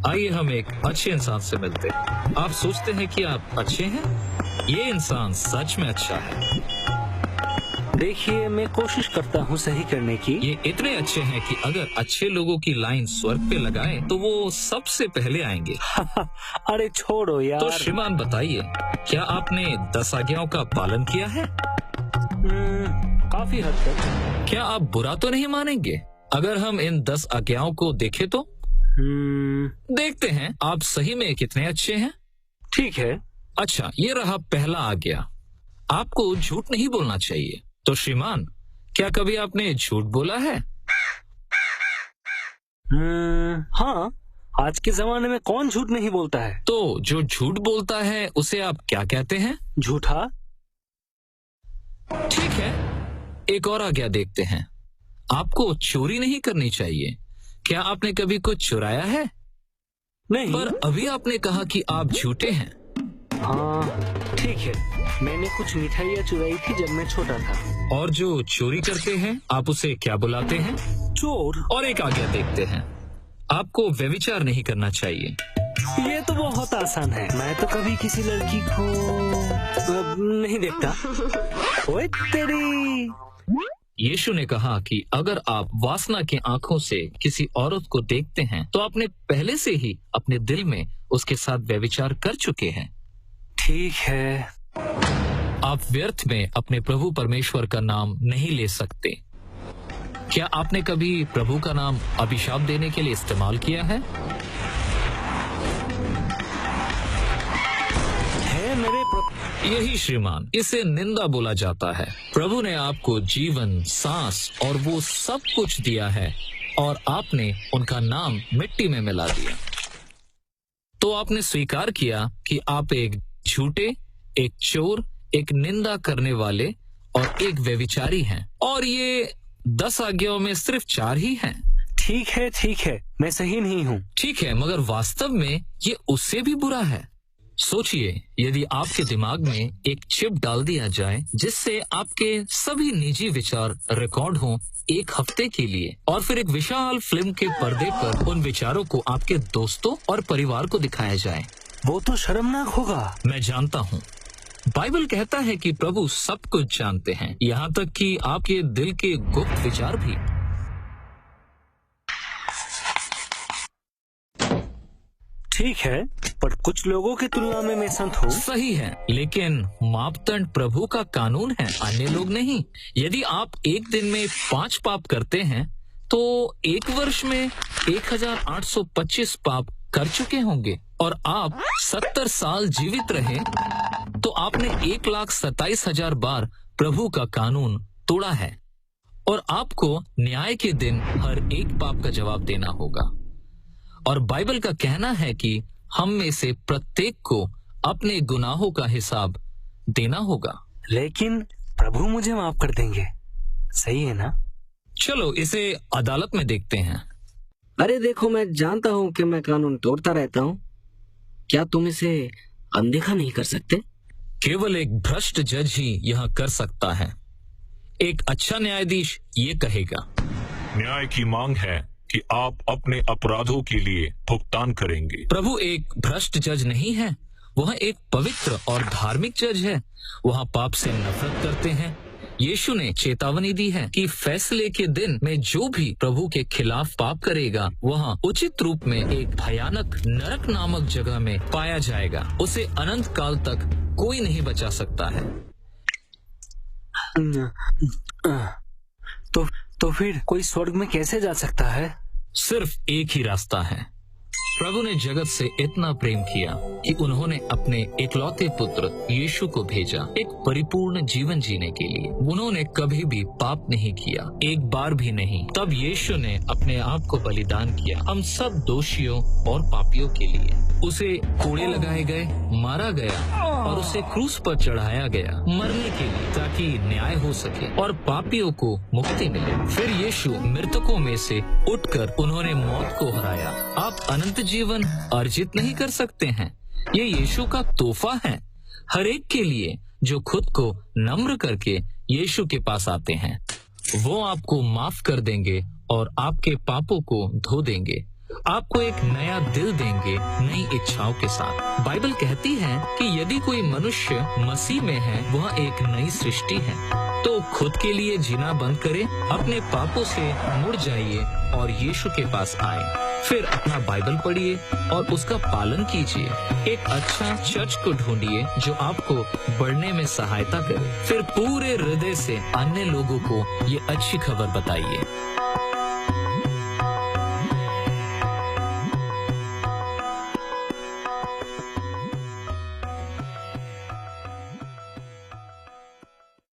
आइए हम एक अच्छे इंसान से मिलते हैं। आप सोचते हैं कि आप अच्छे हैं? ये इंसान सच में अच्छा है। देखिए, मैं कोशिश करता हूँ सही करने की। ये इतने अच्छे हैं कि अगर अच्छे लोगों की लाइन स्वर्ग पे लगाएं तो वो सबसे पहले आएंगे। अरे छोड़ो यार। तो श्रीमान बताइए, क्या आपने 10 आज्ञाओं का पालन किया है? काफी हद तक। क्या आप बुरा तो नहीं मानेंगे अगर हम इन 10 आज्ञाओं को देखें तो? देखते हैं आप सही में कितने अच्छे हैं। ठीक है। अच्छा, ये रहा पहला आज्ञा, आपको झूठ नहीं बोलना चाहिए। तो श्रीमान, क्या कभी आपने झूठ बोला है? हाँ, आज के जमाने में कौन झूठ नहीं बोलता है। तो जो झूठ बोलता है उसे आप क्या कहते हैं? झूठा। ठीक है, एक और आज्ञा देखते हैं, आपको चोरी नहीं करनी चाहिए। क्या आपने कभी कुछ चुराया है? नहीं। पर अभी आपने कहा कि आप झूठे हैं। हाँ ठीक है, मैंने कुछ मिठाइयाँ चुराई थी जब मैं छोटा था। और जो चोरी करते हैं आप उसे क्या बुलाते हैं? चोर। और एक आज्ञा देखते हैं, आपको व्यभिचार नहीं करना चाहिए। ये तो बहुत आसान है, मैं तो कभी किसी लड़की को नहीं देखता। ओए तेरी। यीशु ने कहा कि अगर आप वासना की आंखों से किसी औरत को देखते हैं तो आपने पहले से ही अपने दिल में उसके साथ व्यभिचार कर चुके हैं। ठीक है। आप व्यर्थ में अपने प्रभु परमेश्वर का नाम नहीं ले सकते। क्या आपने कभी प्रभु का नाम अभिशाप देने के लिए इस्तेमाल किया है? यही श्रीमान, इसे निंदा बोला जाता है। प्रभु ने आपको जीवन, सांस और वो सब कुछ दिया है और आपने उनका नाम मिट्टी में मिला दिया। तो आपने स्वीकार किया कि आप एक झूठे, एक चोर, एक निंदा करने वाले और एक व्यभिचारी हैं। और ये 10 आज्ञाओं में सिर्फ 4 ही हैं। ठीक है, मैं सही नहीं हूँ। ठीक है, मगर वास्तव में ये उससे भी बुरा है। सोचिए, यदि आपके दिमाग में एक चिप डाल दिया जाए जिससे आपके सभी निजी विचार रिकॉर्ड हों 1 हफ्ते के लिए, और फिर एक विशाल फिल्म के पर्दे पर उन विचारों को आपके दोस्तों और परिवार को दिखाया जाए, वो तो शर्मनाक होगा। मैं जानता हूँ। बाइबल कहता है कि प्रभु सब कुछ जानते हैं, यहाँ तक कि आपके दिल के गुप्त विचार भी। ठीक है, पर कुछ लोगों की तुलना में मैं संत हूँ। सही है, लेकिन मापदंड प्रभु का कानून है, अन्य लोग नहीं। यदि आप एक दिन में 5 पाप करते हैं तो 1 वर्ष में 1825 पाप कर चुके होंगे, और आप 70 साल जीवित रहे तो आपने 1,27,000 बार प्रभु का कानून तोड़ा है, और आपको न्याय के दिन हर एक पाप का जवाब देना होगा। और बाइबल का कहना है कि हम में से प्रत्येक को अपने गुनाहों का हिसाब देना होगा। लेकिन प्रभु मुझे माफ कर देंगे, सही है ना? चलो इसे अदालत में देखते हैं। अरे देखो, मैं जानता हूँ कि मैं कानून तोड़ता रहता हूँ। क्या तुम इसे अनदेखा नहीं कर सकते? केवल एक भ्रष्ट जज ही यह कर सकता है। एक अच्छा न्यायाधीश ये कहेगा, न्याय की मांग है कि आप अपने अपराधों के लिए भुगतान करेंगे। प्रभु एक भ्रष्ट जज नहीं है, वह एक पवित्र और धार्मिक जज है। वह पाप से नफरत करते हैं। यीशु ने चेतावनी दी है कि फैसले के दिन में जो भी प्रभु के खिलाफ पाप करेगा वह उचित रूप में एक भयानक नरक नामक जगह में पाया जाएगा। उसे अनंत काल तक कोई नहीं बचा सकता है। तो फिर कोई स्वर्ग में कैसे जा सकता है? सिर्फ एक ही रास्ता है। प्रभु ने जगत से इतना प्रेम किया कि उन्होंने अपने इकलौते पुत्र यीशु को भेजा एक परिपूर्ण जीवन जीने के लिए। उन्होंने कभी भी पाप नहीं किया, एक बार भी नहीं। तब यीशु ने अपने आप को बलिदान किया हम सब दोषियों और पापियों के लिए। उसे कोड़े लगाए गए, मारा गया और उसे क्रूस पर चढ़ाया गया मरने के लिए, ताकि न्याय हो सके और पापियों को मुक्ति मिले। फिर यीशु मृतकों में से उठकर उन्होंने मौत को हराया। आप अनंत जीवन अर्जित नहीं कर सकते हैं। ये यीशु का तोहफा है हर एक के लिए जो खुद को नम्र करके यीशु के पास आते हैं। वो आपको माफ कर देंगे और आपके पापों को धो देंगे। आपको एक नया दिल देंगे नई इच्छाओं के साथ। बाइबल कहती है कि यदि कोई मनुष्य मसीह में है वह एक नई सृष्टि है। तो खुद के लिए जीना बंद करें, अपने पापों से मुड़ जाइए और यीशु के पास आए। फिर अपना बाइबल पढ़िए और उसका पालन कीजिए। एक अच्छा चर्च को ढूंढिए जो आपको बढ़ने में सहायता करे। फिर पूरे हृदय से अन्य लोगों को ये अच्छी खबर बताइए।